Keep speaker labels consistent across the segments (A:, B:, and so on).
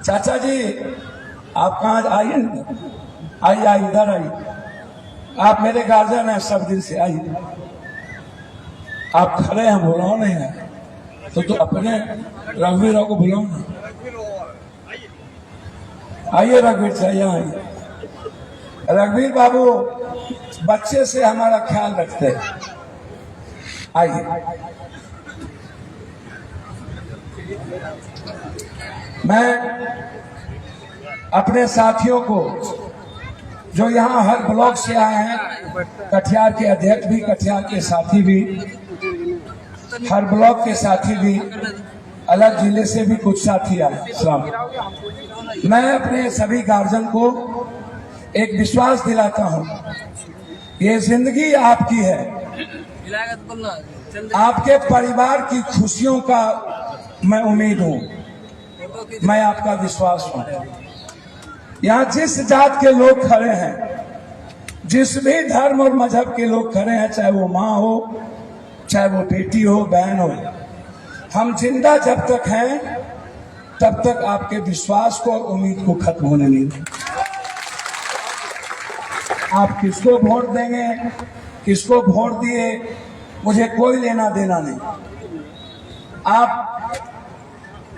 A: चाचा जी आप कहाँ आइए ना, आइए इधर आइए, आप मेरे गार्जियन हैं सब दिन से, आइए। आप खड़े हैं, बुलाओ नहीं है तो अपने रघुवीर राव को बुलाओ ना। आइए रघुवीर साहब, यहाँ आइए। रघुवीर बाबू बच्चे से हमारा ख्याल रखते हैं, आइए। मैं अपने साथियों को जो यहाँ हर ब्लॉक से आए हैं, कटिहार के अध्यक्ष भी, कटिहार के साथी भी, हर ब्लॉक के साथी भी, अलग जिले से भी कुछ साथी आए। सलाम। मैं अपने सभी गार्जियन को एक विश्वास दिलाता हूँ, ये जिंदगी आपकी है, आपके परिवार की खुशियों का मैं उम्मीद हूँ, मैं आपका विश्वास हूँ। यहाँ जिस जात के लोग खड़े हैं, जिस भी धर्म और मजहब के लोग खड़े हैं, चाहे वो माँ हो, चाहे वो बेटी हो, बहन हो, हम जिंदा जब तक हैं तब तक आपके विश्वास को और उम्मीद को खत्म होने नहीं देंगे। आप किसको वोट देंगे, किसको वोट दिए, मुझे कोई लेना देना नहीं। आप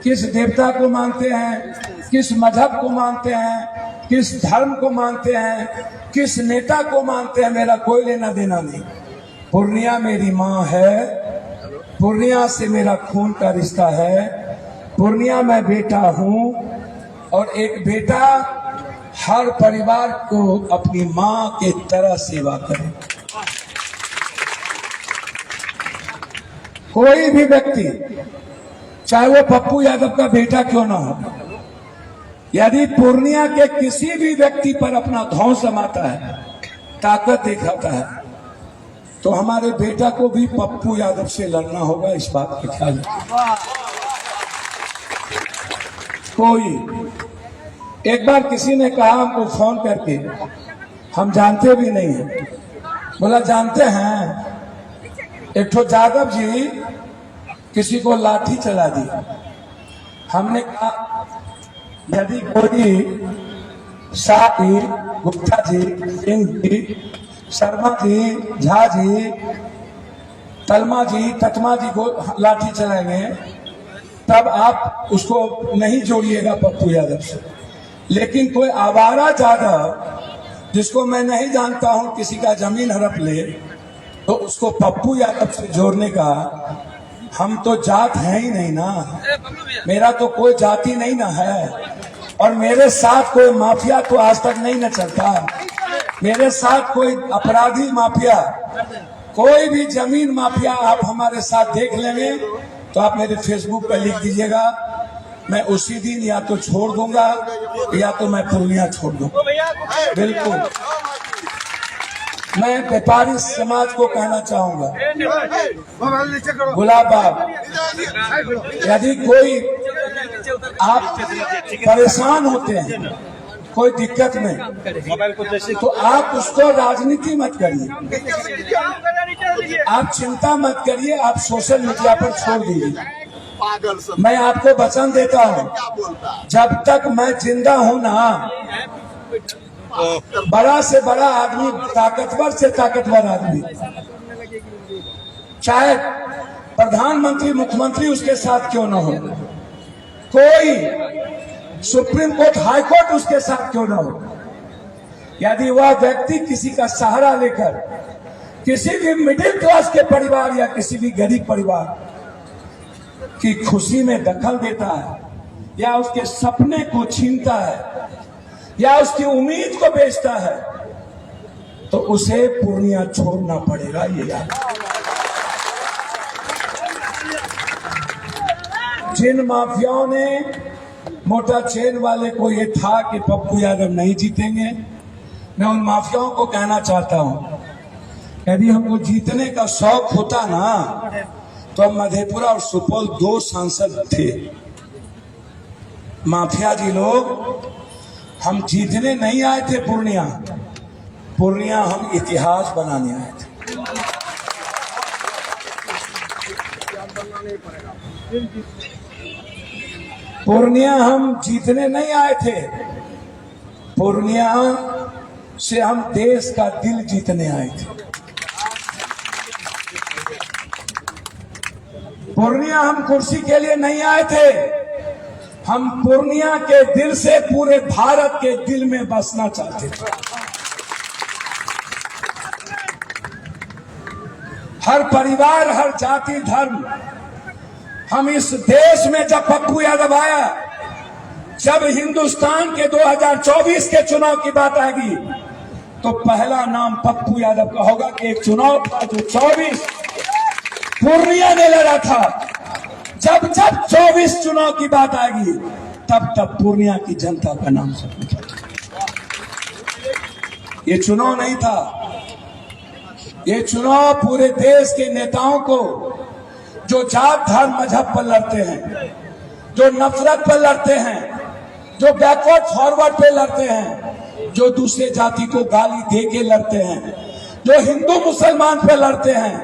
A: किस देवता को मानते हैं, किस मजहब को मानते हैं, किस धर्म को मानते हैं, किस नेता को मानते हैं, मेरा कोई लेना देना नहीं। पूर्णिया मेरी माँ है, पूर्णिया से मेरा खून का रिश्ता है, पूर्णिया मैं बेटा हूँ, और एक बेटा हर परिवार को अपनी माँ के तरह सेवा करे। कोई भी व्यक्ति, चाहे वो पप्पू यादव का बेटा क्यों ना हो, यदि पूर्णिया के किसी भी व्यक्ति पर अपना धौंस जमाता है, ताकत दिखाता है, तो हमारे बेटा को भी पप्पू यादव से लड़ना होगा। इस बात का ख्याल रखिए। कोई एक बार किसी ने कहा हमको फोन करके, हम जानते भी नहीं हैं, बोला जानते हैं, एक ठो यादव जी किसी को लाठी चला दी। हमने कहा यदि कोई शाह जी, गुप्ता जी, सिंह जी, शर्मा जी, झा जी, तलमा जी, ततमा जी को लाठी चलाएंगे, तब आप उसको नहीं जोड़िएगा पप्पू यादव से। लेकिन कोई आवारा यादव जिसको मैं नहीं जानता हूं, किसी का जमीन हड़प ले, तो उसको पप्पू यादव से जोड़ने का, हम तो जात है ही नहीं ना, मेरा तो कोई जाति नहीं ना है, और मेरे साथ कोई माफिया तो आज तक नहीं न चलता, मेरे साथ कोई अपराधी माफिया, कोई भी जमीन माफिया आप हमारे साथ देख लेंगे तो आप मेरे फेसबुक पर लिख दीजिएगा, मैं उसी दिन या तो छोड़ दूंगा या तो मैं पूर्णिया छोड़ दूंगा। बिल्कुल। मैं व्यापारी समाज को कहना चाहूंगा, गुलाब बाग, यदि कोई आप परेशान होते हैं, कोई दिक्कत में, तो आप उसको राजनीति मत करिए, आप चिंता मत करिए, आप सोशल मीडिया पर छोड़ दीजिए। मैं आपको वचन देता हूँ, जब तक मैं जिंदा हूँ ना, बड़ा से बड़ा आदमी, ताकतवर से ताकतवर आदमी, चाहे प्रधानमंत्री मुख्यमंत्री उसके साथ क्यों ना हो, कोई सुप्रीम कोर्ट हाई कोर्ट उसके साथ क्यों ना हो, यदि वह व्यक्ति किसी का सहारा लेकर किसी भी मिडिल क्लास के परिवार या किसी भी गरीब परिवार की खुशी में दखल देता है, या उसके सपने को छीनता है, या उसकी उम्मीद को बेचता है, तो उसे पूर्णिया छोड़ना पड़ेगा। ये याद, जिन माफियाओं ने, मोटा चेन वाले को ये था कि पप्पू यादव नहीं जीतेंगे, मैं उन माफियाओं को कहना चाहता हूं, यदि हमको जीतने का शौक होता ना, तो हम मधेपुरा और सुपौल 2 सांसद थे। माफिया जी लोग, हम जीतने नहीं आए थे पूर्णिया, पूर्णिया हम इतिहास बनाने आए थे। पूर्णिया हम जीतने नहीं आए थे, पूर्णिया से हम देश का दिल जीतने आए थे। पूर्णिया हम कुर्सी के लिए नहीं आए थे, हम पूर्णिया के दिल से पूरे भारत के दिल में बसना चाहते थे। हर परिवार, हर जाति, धर्म, हम इस देश में जब पप्पू यादव आया, जब हिंदुस्तान के 2024 के चुनाव की बात आएगी तो पहला नाम पप्पू यादव का होगा कि एक चुनाव था जो 24 पूर्णिया ने लड़ा था। जब जब 24 चुनाव की बात आएगी तब तब पूर्णिया की जनता का नाम सब निकलेगा। ये चुनाव नहीं था, ये चुनाव पूरे देश के नेताओं को, जो जात धर्म मजहब पर लड़ते हैं, जो नफरत पर लड़ते हैं, जो बैकवर्ड फॉरवर्ड पे लड़ते हैं, जो दूसरे जाति को गाली दे के लड़ते हैं, जो हिंदू मुसलमान पे लड़ते हैं,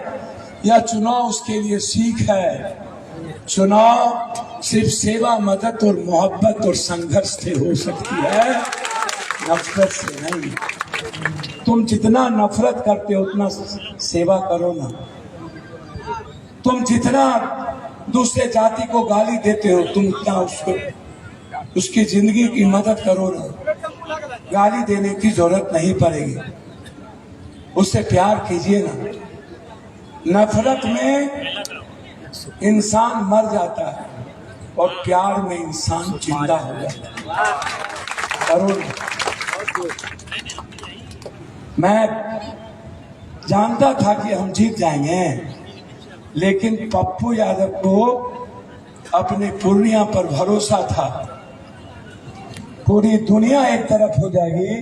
A: यह चुनाव उसके लिए सीख है। चुनाव सिर्फ सेवा, मदद और मोहब्बत और संघर्ष से हो सकती है, नफरत से नहीं। तुम जितना नफरत करते हो उतना सेवा करो ना। तुम जितना दूसरे जाति को गाली देते हो तुम उतना उसकी जिंदगी की मदद करो ना। गाली देने की जरूरत नहीं पड़ेगी, उससे प्यार कीजिए ना। नफरत में इंसान मर जाता है और प्यार में इंसान जिंदा हो जाता है। करो ना। मैं जानता था कि हम जीत जाएंगे, लेकिन पप्पू यादव को अपने पूर्णिया पर भरोसा था। पूरी दुनिया एक तरफ हो जाएगी,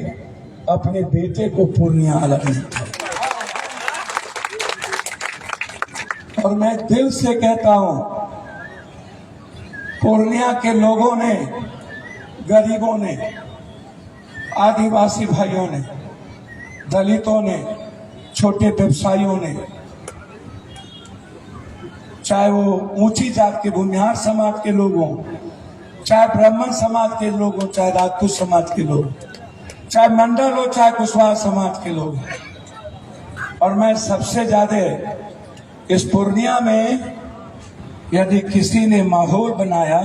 A: अपने बेटे को पूर्णिया अलग नहीं था। और मैं दिल से कहता हूं, पूर्णिया के लोगों ने, गरीबों ने, आदिवासी भाइयों ने, दलितों ने, छोटे व्यवसायियों ने, चाहे वो ऊंची जात के भूमिहार समाज के लोग हों, चाहे ब्राह्मण समाज के लोग हों, चाहे राजपूत समाज के लोग, चाहे मंडल हो, चाहे कुशवाहा समाज के लोग। और मैं सबसे ज्यादा इस पूर्णिया में यदि किसी ने माहौल बनाया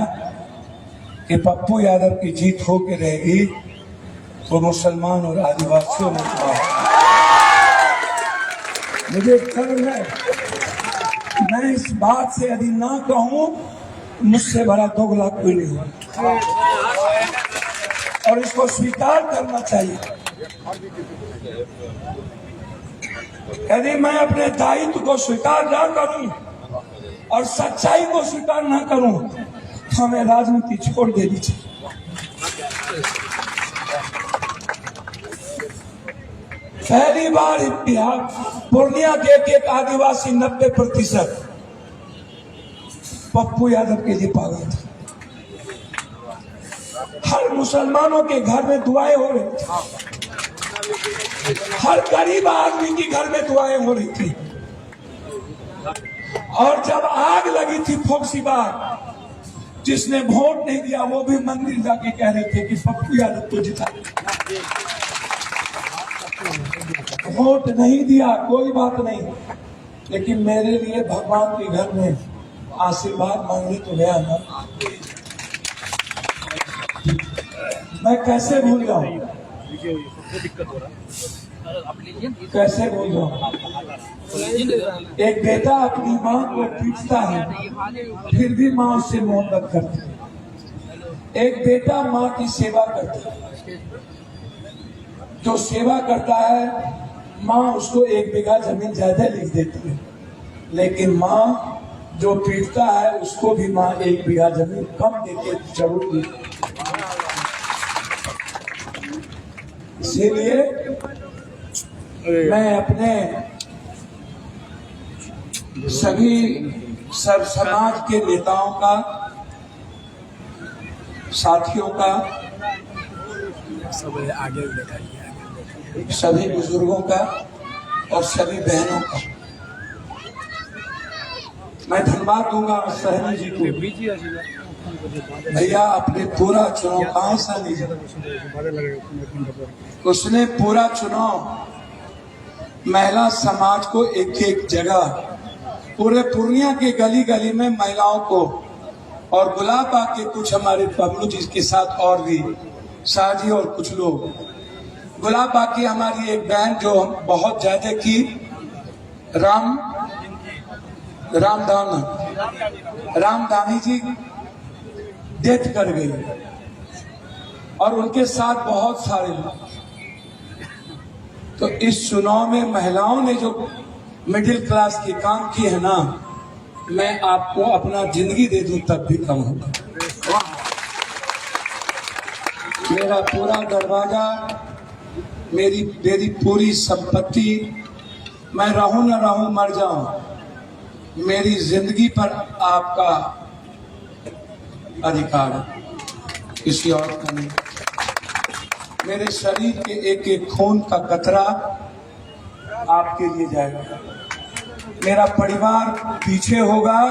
A: कि पप्पू यादव की जीत होके रहेगी तो मुसलमान और आदिवासियों ने मुझे गर्व है। मैं इस बात से यदि ना कहूं, मुझसे बड़ा दोगला कोई नहीं हुआ, और इसको स्वीकार करना चाहिए। यदि मैं अपने दायित्व को स्वीकार ना करूं और सच्चाई को स्वीकार ना करूं तो हमें राजनीति छोड़ देनी चाहिए। पहली बार बिहार पूर्णिया के एक आदिवासी 90% पप्पू यादव के लिए पागल थे। हर मुसलमानों के घर में दुआएं हो रही थी, हर गरीब आदमी के घर में दुआएं हो रही थी। और जब आग लगी थी फोक्सीबाग, जिसने वोट नहीं दिया वो भी मंदिर जाके कह रहे थे कि पप्पू यादव को जिता। वोट नहीं दिया कोई बात नहीं, लेकिन मेरे लिए भगवान के घर में आशीर्वाद मांगने तो गया ना। मैं कैसे भूल जाऊं, कैसे भूल जाऊं। एक बेटा अपनी माँ को पीटता है फिर भी माँ उससे मोहब्बत करती है। एक बेटा माँ की सेवा करता है, जो सेवा करता है माँ उसको 1 बीघा जमीन ज्यादा लिख देती है, लेकिन माँ जो पीटता है उसको भी माँ 1 बीघा जमीन कम देके जरूर देती है। इसीलिए मैं अपने सभी सर्व समाज के नेताओं का, साथियों का, सभी बुजुर्गों का और सभी बहनों का मैं धन्यवाद दूंगा सहनी जी को भैया अपने पूरा चुनाव कहाँ हिस्सा लीजिए। उसने पूरा चुनाव महिला समाज को एक एक जगह पूरे पूर्णिया के गली गली में महिलाओं को, और गुलाब बाग के कुछ हमारे पब्लू जिसके साथ और भी शाहजी और कुछ लोग, गुलाब बाग की हमारी एक बहन जो बहुत ज्यादा की रामदानी जी डेथ कर गई, और उनके साथ बहुत सारे लोग। तो इस चुनाव में महिलाओं ने जो मिडिल क्लास के काम किए हैं ना, मैं आपको अपना जिंदगी दे दूं तब भी कम होगा। मेरा पूरा दरवाजा, मेरी पूरी संपत्ति, मैं रहूं न रहूं मर जाऊं, मेरी जिंदगी पर आपका अधिकार है, किसी और का नहीं। मेरे शरीर के एक एक खून का कतरा आपके लिए जाएगा। मेरा परिवार पीछे होगा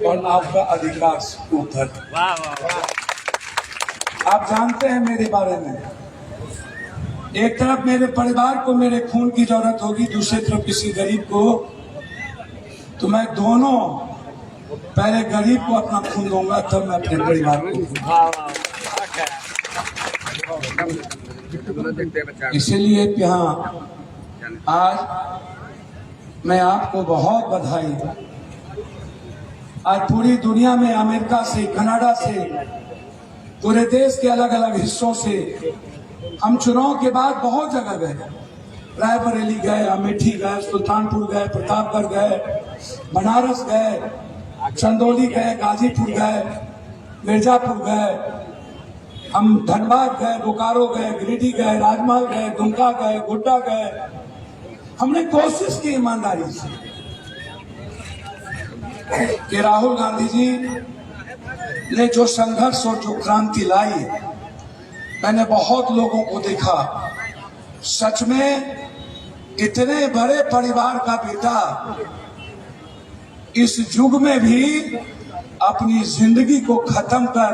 A: और आपका अधिकार ऊपर। आप जानते हैं मेरे बारे में, एक तरफ मेरे परिवार को मेरे खून की जरूरत होगी, दूसरी तरफ किसी गरीब को, तो मैं दोनों, पहले गरीब को अपना खून दूंगा तब मैं अपने परिवार को। इसीलिए यहाँ आज मैं आपको बहुत बधाई। आज पूरी दुनिया में, अमेरिका से, कनाडा से, पूरे देश के अलग अलग हिस्सों से हम चुनाव के बाद बहुत जगह गए। रायबरेली गए, अमेठी गए, सुल्तानपुर गए, प्रतापगढ़ गए, बनारस गए, चंदौली गए, गाजीपुर गए, मिर्जापुर गए, हम धनबाद गए, बोकारो गए, गिरिडीह गए, राजमहल गए, दुमका गए, गोड्डा गए। हमने कोशिश की ईमानदारी से कि राहुल गांधी जी ने जो संघर्ष और जो क्रांति लाई, मैंने बहुत लोगों को देखा, सच में इतने बड़े परिवार का बेटा इस युग में भी अपनी जिंदगी को खत्म कर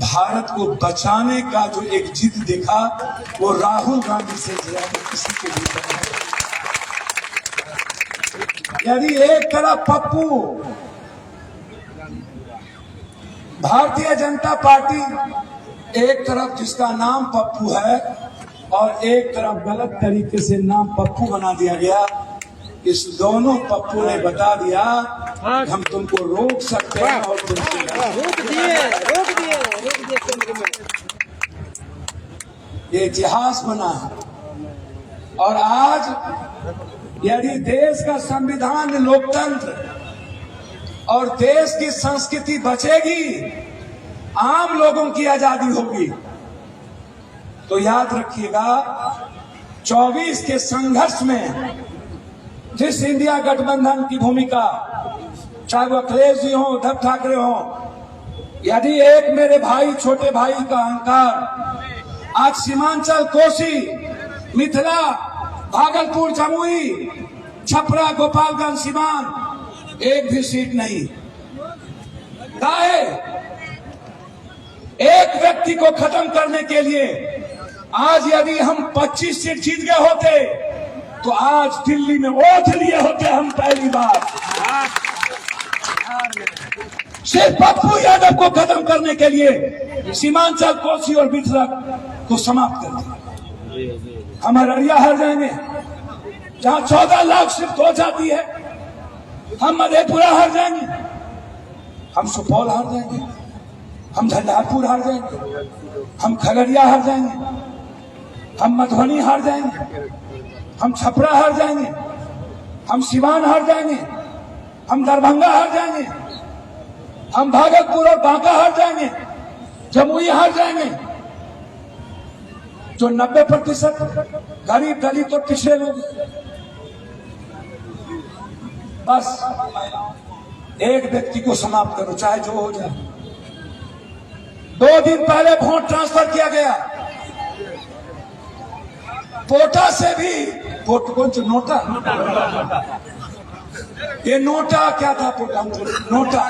A: भारत को बचाने का जो एक जिद दिखा, वो राहुल गांधी से ज्यादा किसी के लिए। यदि एक तरफ पप्पू, भारतीय जनता पार्टी एक तरफ जिसका नाम पप्पू है और एक तरफ गलत तरीके से नाम पप्पू बना दिया गया, इस दोनों पप्पू ने बता दिया कि हम तुमको रोक सकते हैं और तुमसे रोक दिए। ये इतिहास बना है। और आज यदि देश का संविधान, लोकतंत्र और देश की संस्कृति बचेगी, आम लोगों की आजादी होगी, तो याद रखिएगा 24 के संघर्ष में जिस इंडिया गठबंधन की भूमिका, चाहे वो अखिलेश जी हो, उद्धव ठाकरे हो, यदि एक मेरे भाई, छोटे भाई का अहंकार आज सीमांचल, कोसी, मिथिला, भागलपुर, जमुई, छपरा, गोपालगंज, सीवान, एक भी सीट नहीं, काहे एक व्यक्ति को खत्म करने के लिए। आज यदि हम 25 सीट जीत गए होते तो आज दिल्ली में ओथ लिए होते हम पहली बार। सिर्फ पप्पू यादव को खत्म करने के लिए सीमांचल, कोसी और मिथिला को समाप्त कर दिया। हम अररिया हार जाएंगे जहां 14 लाख सिर्फ हो जाती है, हम मधेपुरा हार जाएंगे, हम सुपौल हार जाएंगे, हम झंझारपुर हार जाएंगे, हम खगड़िया हार जाएंगे, हम मधुबनी हार जाएंगे, हम छपरा हार जाएंगे, हम सिवान हार जाएंगे, हम दरभंगा हार जाएंगे, हम भागलपुर और बांका हार जाएंगे, जमुई हार जाएंगे। जो 90% गरीब, दलित और पिछड़े लोग, बस एक व्यक्ति को समाप्त करो, चाहे जो हो जाए। 2 दिन पहले वोट ट्रांसफर किया गया, पोटा से भी, कौन सा नोटा, ये नोटा क्या था, पोटा नोटा,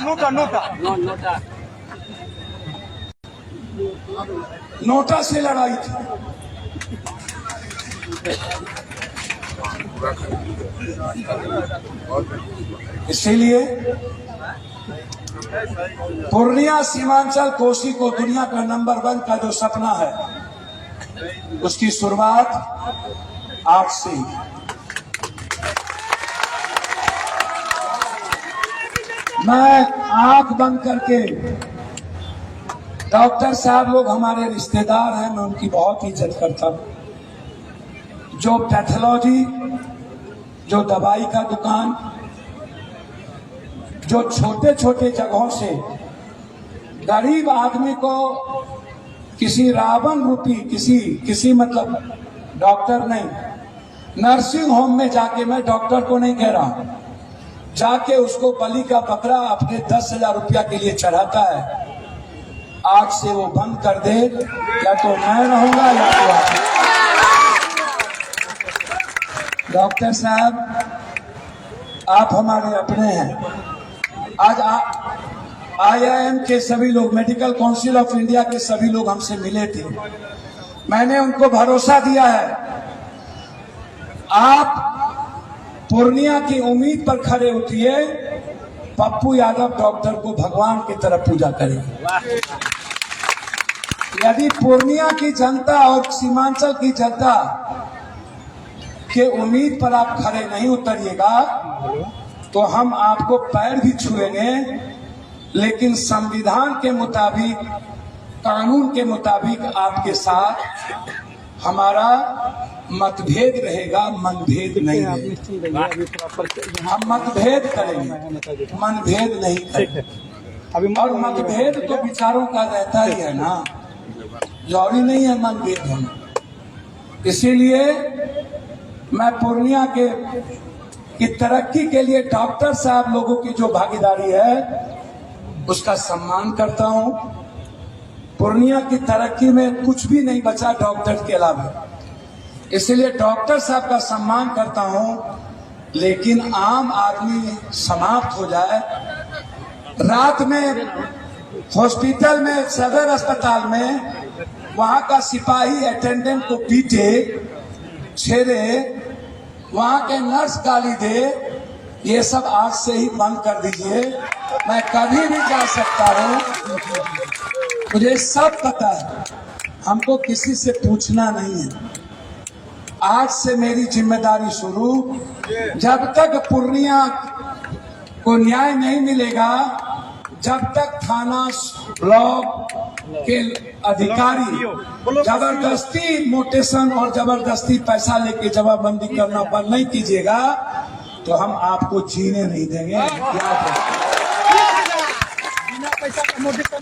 A: नोटा से लड़ाई थी। इसीलिए पूर्णिया सीमांचल कोसी को दुनिया का नंबर 1 का जो सपना है, उसकी शुरुआत आज से ही। मैं आंख बंद करके, डॉक्टर साहब लोग हमारे रिश्तेदार हैं, मैं उनकी बहुत इज्जत करता हूं। जो पैथोलॉजी, जो दवाई का दुकान, जो छोटे छोटे जगहों से गरीब आदमी को किसी रावण रूपी किसी मतलब डॉक्टर नहीं, नर्सिंग होम में जाके, मैं डॉक्टर को नहीं कह रहा हूं, जाके उसको बलि का बकरा अपने 10,000 रुपया के लिए चढ़ाता है, आज से वो बंद कर दे, या तो मैं रहूंगा या तो आप। डॉक्टर साहब, आप हमारे अपने हैं। आज IIM के सभी लोग, मेडिकल काउंसिल ऑफ इंडिया के सभी लोग हमसे मिले थे। मैंने उनको भरोसा दिया है, आप पूर्णिया की उम्मीद पर खड़े उठिए, पप्पू यादव डॉक्टर को भगवान की तरह पूजा करेंगे। यदि पूर्णिया की जनता और सीमांचल की जनता के उम्मीद पर आप खड़े नहीं उतरिएगा, तो हम आपको पैर भी छुएंगे, लेकिन संविधान के मुताबिक, कानून के मुताबिक आपके साथ हमारा मतभेद रहेगा, मनभेद नहीं रहेगा। हम मतभेद करेंगे, मनभेद नहीं करेंगे। और मतभेद तो विचारों का रहता ही है ना, जरूरी नहीं है मनभेद होना। इसीलिए मैं पूर्णिया की तरक्की के लिए डॉक्टर साहब लोगों की जो भागीदारी है, उसका सम्मान करता हूं। पूर्णिया की तरक्की में कुछ भी नहीं बचा डॉक्टर के अलावा, इसलिए डॉक्टर साहब का सम्मान करता हूं। लेकिन आम आदमी समाप्त हो जाए, रात में हॉस्पिटल में, सदर अस्पताल में, वहां का सिपाही अटेंडेंट को पीटे, छेड़े, वहां के नर्स गाली दे, ये सब आज से ही बंद कर दीजिए। मैं कभी भी जा सकता हूं, मुझे सब पता है, हमको किसी से पूछना नहीं है। आज से मेरी जिम्मेदारी शुरू, जब तक पूर्णिया को न्याय नहीं मिलेगा, जब तक थाना ब्लॉक के अधिकारी जबरदस्ती मोटेशन और जबरदस्ती पैसा लेके जवाबबंदी करना बंद नहीं कीजिएगा, तो हम आपको जीने नहीं देंगे।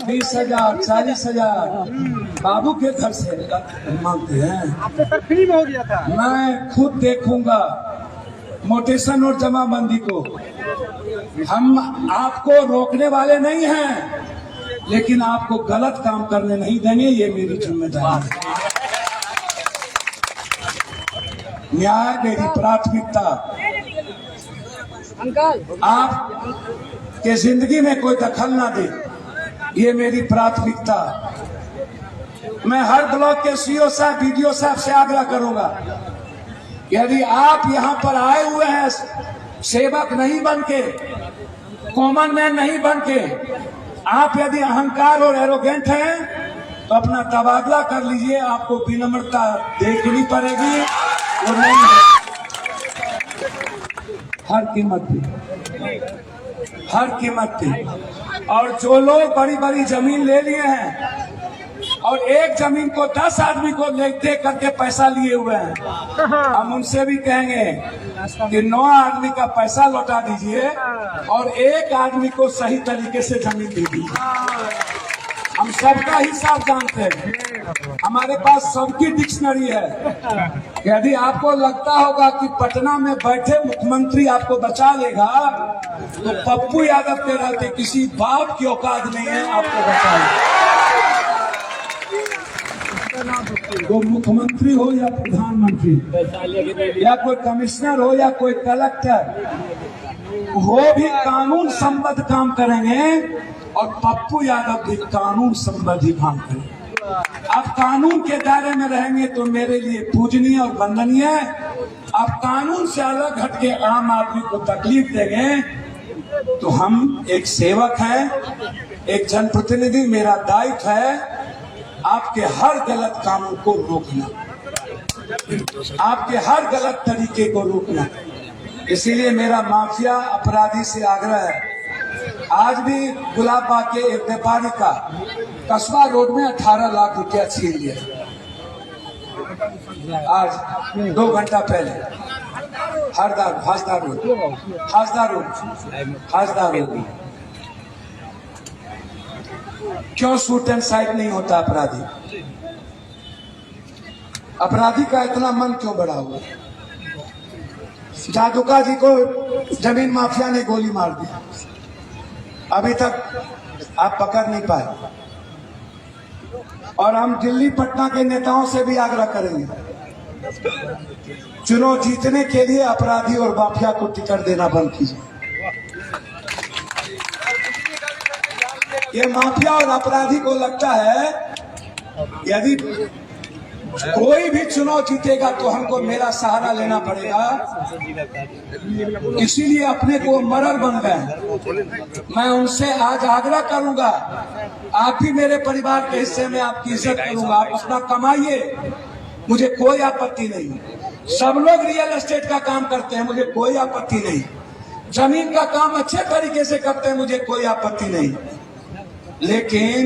A: 20,000, 40,000 बाबू के घर से मांगते हैं।
B: आपके सर फ्री में हो गया था।
A: मैं खुद देखूंगा मोटेशन और जमाबंदी को। हम आपको रोकने वाले नहीं हैं, लेकिन आपको गलत काम करने नहीं देंगे, ये मेरी जिम्मेदारी है। न्याय मेरी प्राथमिकता। आप के जिंदगी में कोई दखल ना दे, ये मेरी प्राथमिकता। मैं हर ब्लॉक के सीओ साहब, बीडीओ साहब से आग्रह करूंगा, यदि आप यहाँ पर आए हुए हैं सेवक नहीं बन के, कॉमन मैन नहीं बन के, आप यदि अहंकार और एरोगेंट हैं, तो अपना तबादला कर लीजिए। आपको विनम्रता देखनी पड़ेगी, वो नहीं है। हर कीमत पे, हर कीमत पे। और जो लोग बड़ी बड़ी जमीन ले लिए हैं और एक जमीन को 10 आदमी को दे करके पैसा लिए हुए हैं, हम उनसे भी कहेंगे कि 9 आदमी का पैसा लौटा दीजिए और एक आदमी को सही तरीके से जमीन दे दीजिए। हम सबका हिसाब जानते हैं, हमारे पास सबकी डिक्शनरी है। यदि आपको लगता होगा कि पटना में बैठे मुख्यमंत्री आपको बचा लेगा, तो पप्पू यादव के रहते किसी बाप की औकात नहीं है आपको बचाने। वो मुख्यमंत्री हो या प्रधानमंत्री या कोई कमिश्नर हो या कोई कलेक्टर, वो भी कानून संबद्ध काम करेंगे और पप्पू यादव भी कानून संबद्ध काम करेंगे। आप कानून के दायरे में रहेंगे तो मेरे लिए पूजनीय और वंदनीय है। आप कानून से अलग हटके आम आदमी को तकलीफ देंगे तो हम एक सेवक हैं, एक जनप्रतिनिधि, मेरा दायित्व है आपके हर गलत कामों को रोकना, आपके हर गलत तरीके को रोकना। इसीलिए मेरा माफिया अपराधी से आग्रह है। आज भी गुलाब बाग के एक व्यापारी का कस्बा रोड में 18 लाख रुपया छीन लिया। आज 2 घंटा पहले हाजदार रोड। क्यों शूट एंड साइड नहीं होता? अपराधी का इतना मन क्यों बढ़ा हुआ? जादुका जी को जमीन माफिया ने गोली मार दी, अभी तक आप पकड़ नहीं पाए। और हम दिल्ली पटना के नेताओं से भी आग्रह करेंगे, चुनाव जीतने के लिए अपराधी और माफिया को टिकट देना बंद कीजिए। ये माफिया और अपराधी को लगता है यदि कोई भी चुनाव जीतेगा तो हमको मेरा सहारा लेना पड़ेगा, इसीलिए अपने को मरल बन गए। मैं उनसे आज आग्रह करूंगा, आप भी मेरे परिवार के हिस्से में आपकी इज्जत करूंगा, आप अपना कमाइए, मुझे कोई आपत्ति नहीं। सब लोग रियल एस्टेट का काम करते हैं, मुझे कोई आपत्ति नहीं। जमीन का काम अच्छे तरीके से करते हैं, मुझे कोई आपत्ति नहीं। लेकिन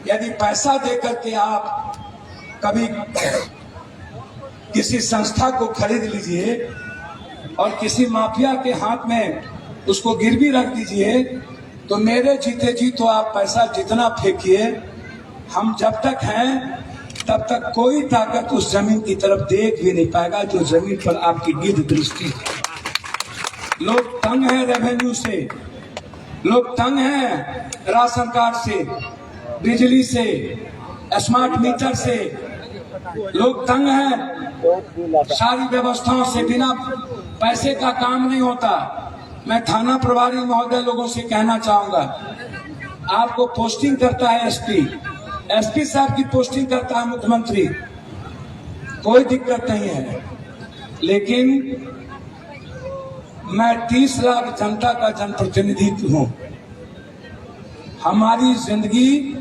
A: यदि पैसा देकर के आप कभी किसी संस्था को खरीद लीजिए और किसी माफिया के हाथ में उसको गिरवी रख दीजिए, तो मेरे जीते जी तो आप पैसा जितना फेंकिए, हम जब तक हैं तब तक कोई ताकत उस जमीन की तरफ देख भी नहीं पाएगा जो जमीन पर आपकी गिद्ध दृष्टि है। लोग तंग हैं रेवेन्यू से, लोग तंग हैं राशन कार्ड से, बिजली से, स्मार्ट मीटर से, लोग तंग हैं सारी व्यवस्थाओं से। बिना पैसे का काम नहीं होता। मैं थाना प्रभारी महोदय लोगों से कहना चाहूंगा, आपको पोस्टिंग करता है एसपी साहब की पोस्टिंग करता है मुख्यमंत्री, कोई दिक्कत नहीं है। लेकिन मैं 30 लाख जनता का जनप्रतिनिधित्व हूं। हमारी जिंदगी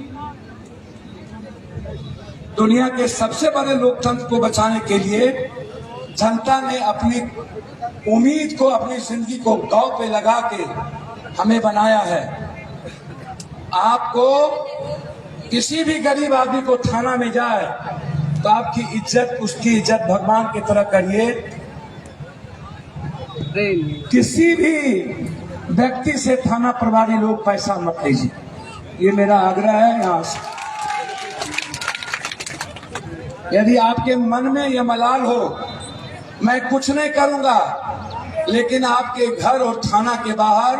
A: दुनिया के सबसे बड़े लोकतंत्र को बचाने के लिए जनता ने अपनी उम्मीद को, अपनी जिंदगी को दांव पे लगा के हमें बनाया है। आपको किसी भी गरीब आदमी को थाना में जाए तो आपकी इज्जत, उसकी इज्जत भगवान की तरह करिए। किसी भी व्यक्ति से थाना प्रभारी लोग पैसा मत लीजिए, ये मेरा आग्रह है। यहाँ से यदि आपके मन में यह मलाल हो, मैं कुछ नहीं करूंगा, लेकिन आपके घर और थाना के बाहर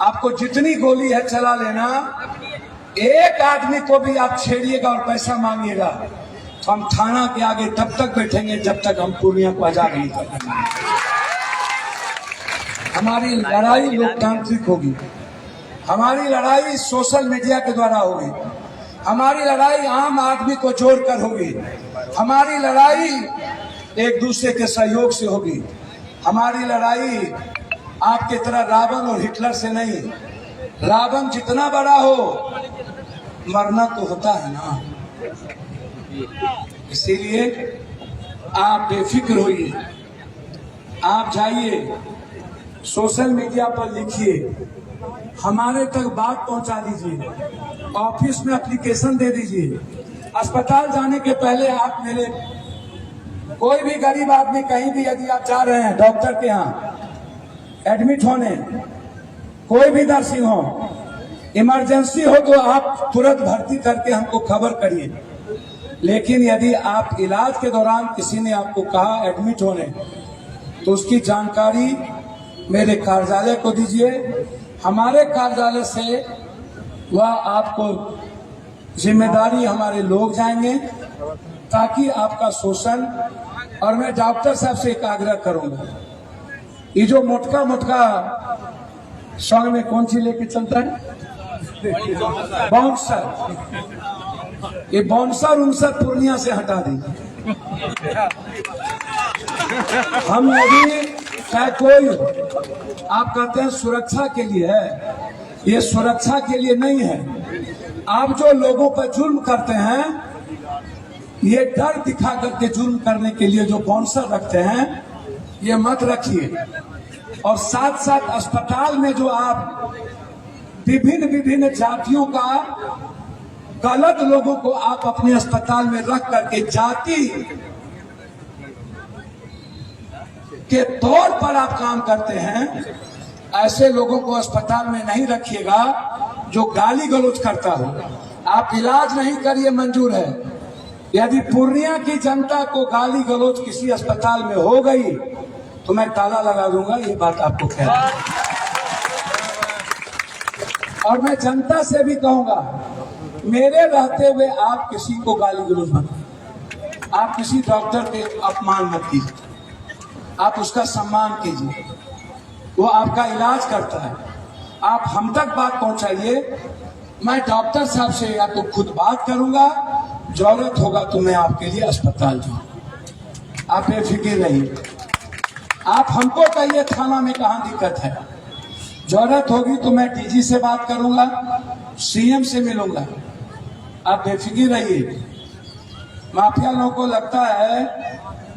A: आपको जितनी गोली है चला लेना। एक आदमी को भी आप छेड़िएगा और पैसा मांगिएगा तो हम थाना के आगे तब तक बैठेंगे जब तक हम पूर्णिया को आजाद नहीं कर देंगे। हमारी लड़ाई लोकतांत्रिक होगी, हमारी लड़ाई सोशल मीडिया के द्वारा होगी, हमारी लड़ाई आम आदमी को जोड़कर होगी, हमारी लड़ाई एक दूसरे के सहयोग से होगी, हमारी लड़ाई आपके तरह रावण और हिटलर से नहीं। रावण जितना बड़ा हो, मरना तो होता है ना। इसीलिए आप बेफिक्र होइए, आप जाइए सोशल मीडिया पर लिखिए, हमारे तक बात पहुंचा दीजिए, ऑफिस में एप्लीकेशन दे दीजिए। अस्पताल जाने के पहले आप मेरे, कोई भी गरीब आदमी कहीं भी यदि आप जा रहे हैं डॉक्टर के यहाँ एडमिट होने, कोई भी नर्सिंग हो, इमरजेंसी हो तो आप तुरंत भर्ती करके हमको खबर करिए। लेकिन यदि आप इलाज के दौरान किसी ने आपको कहा एडमिट होने, तो उसकी जानकारी मेरे कार्यालय को दीजिए। हमारे कार्यालय से वह आपको जिम्मेदारी हमारे लोग जाएंगे ताकि आपका शोषण। और मैं डॉक्टर साहब से एक आग्रह करूंगा, ये जो मोटका मोटका सॉन्ग में कौन सी लेके चलता है, बाउंसर, ये बॉन्सर उनसर पूर्णिया से हटा दीजिए। हम यदि चाहे कोई आप कहते हैं सुरक्षा के लिए है, ये सुरक्षा के लिए नहीं है। आप जो लोगों पर जुल्म करते हैं, ये डर दिखा करके जुल्म करने के लिए जो बॉन्सर रखते हैं, ये मत रखिए। और साथ साथ अस्पताल में जो आप विभिन्न जातियों का गलत लोगों को आप अपने अस्पताल में रख करके जाति के तौर पर आप काम करते हैं, ऐसे लोगों को अस्पताल में नहीं रखिएगा जो गाली गलौज करता हो। आप इलाज नहीं करिए, मंजूर है। यदि पूर्णिया की जनता को गाली गलौज किसी अस्पताल में हो गई तो मैं ताला लगा दूंगा, ये बात आपको कह रहा हूं। और मैं जनता से भी कहूंगा, मेरे रहते हुए आप किसी को गाली गलौज मत, आप किसी डॉक्टर के अपमान मत कीजिए, आप उसका सम्मान कीजिए, वो आपका इलाज करता है। आप हम तक बात पहुंचाइए, मैं डॉक्टर साहब से या तो खुद बात करूंगा, जरूरत होगा तो मैं आपके लिए अस्पताल जाऊंगा। आप बेफिक्र रहिए। आप हमको कहिए थाना में कहाँ दिक्कत है, जरूरत होगी तो मैं डीजी से बात करूंगा, सीएम से मिलूंगा। आप बेफिक्र रहिए। माफिया लोगों को लगता है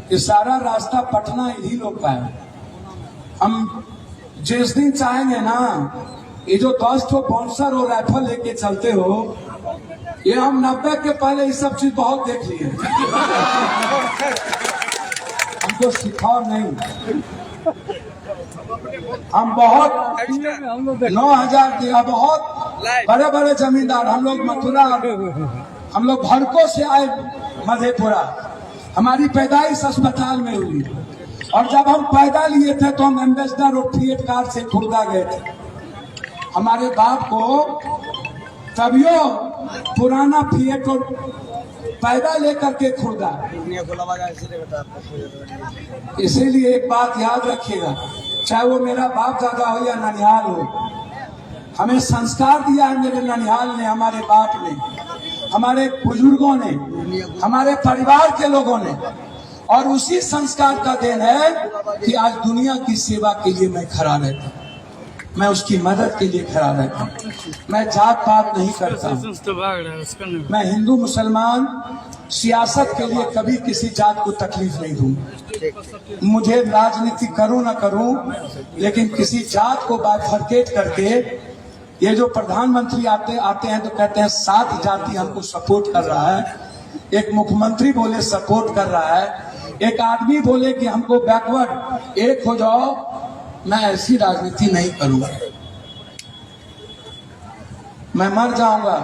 A: कि सारा रास्ता पटना इन्हीं लोग का है। हम जिस दिन चाहेंगे ना, ये जो 10 ठो बॉन्सर और राइफल लेके चलते हो, ये हम 90 के पहले ये सब चीज बहुत देख लिए। हमको सिखाओ नहीं, हम बहुत 9,000 दिया, बहुत बड़े बड़े जमींदार, हम लोग मथुरा, हम लोग भड़कों से आए मधेपुरा, हमारी पैदाइश अस्पताल में हुई। और जब हम पैदा लिए थे तो हम एम्बेसडर और फिएट कार से खुर्दा गए थे। हमारे बाप को तभियो पुराना फिएट और पैदा लेकर के खुर्दा। इसीलिए एक बात याद रखिएगा, चाहे वो मेरा बाप दादा हो या ननिहाल हो, हमें संस्कार दिया है मेरे ननिहाल ने, हमारे बाप ने, हमारे बुजुर्गों ने, हमारे परिवार के लोगों ने। और उसी संस्कार का देन है कि आज दुनिया की सेवा के लिए मैं खड़ा रहता हूँ, मैं उसकी मदद के लिए खड़ा रहता हूँ। मैं जात पात नहीं करता हूँ। मैं हिंदू मुसलमान सियासत के लिए कभी किसी जात को तकलीफ नहीं दूंगा। मुझे राजनीति करूं ना करूं, लेकिन किसी जात को बाइफरकेट करके, ये जो प्रधानमंत्री आते हैं तो कहते हैं 7 जाति हमको सपोर्ट कर रहा है, एक मुख्यमंत्री बोले सपोर्ट कर रहा है, एक आदमी बोले कि हमको बैकवर्ड एक हो जाओ। मैं ऐसी राजनीति नहीं करूंगा, मैं मर जाऊंगा,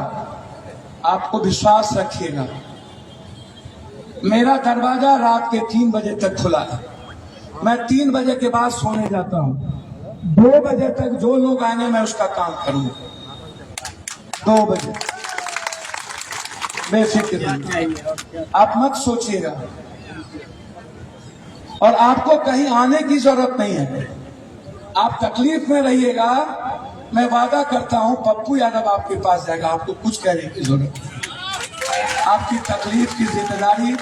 A: आपको विश्वास रखिएगा। मेरा दरवाजा रात के 3 बजे तक खुला है, मैं 3 बजे के बाद सोने जाता हूँ। 2 बजे तक जो लोग आएंगे मैं उसका काम करूंगा। 2 बजे बेफिक्र, आप मत सोचिएगा। और आपको कहीं आने की जरूरत नहीं है, आप तकलीफ में रहिएगा। मैं वादा करता हूं पप्पू यादव आपके पास जाएगा, आपको कुछ कहने की जरूरत नहीं। आपकी तकलीफ की जिम्मेदारी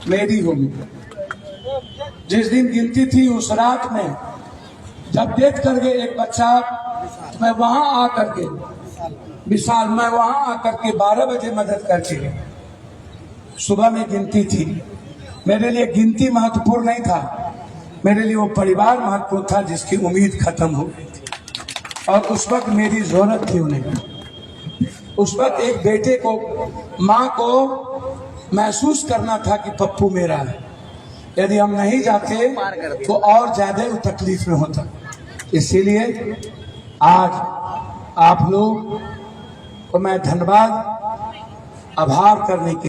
A: मेरी होगी। जिस दिन गिनती थी उस रात में जब डेथ कर गए एक बच्चा, मैं वहां आकर के विशाल, मैं वहां आकर के 12 बजे मदद करके, सुबह में गिनती थी। मेरे लिए गिनती महत्वपूर्ण नहीं था, मेरे लिए वो परिवार महत्वपूर्ण था जिसकी उम्मीद खत्म हो गई थी। और उस वक्त मेरी जरूरत थी उन्हें। उस वक्त एक बेटे को, माँ को महसूस करना था कि पप्पू मेरा है। यदि हम नहीं जाते तो और ज्यादा तकलीफ में होता। इसीलिए आज आप लोग को मैं धन्यवाद, आभार करने के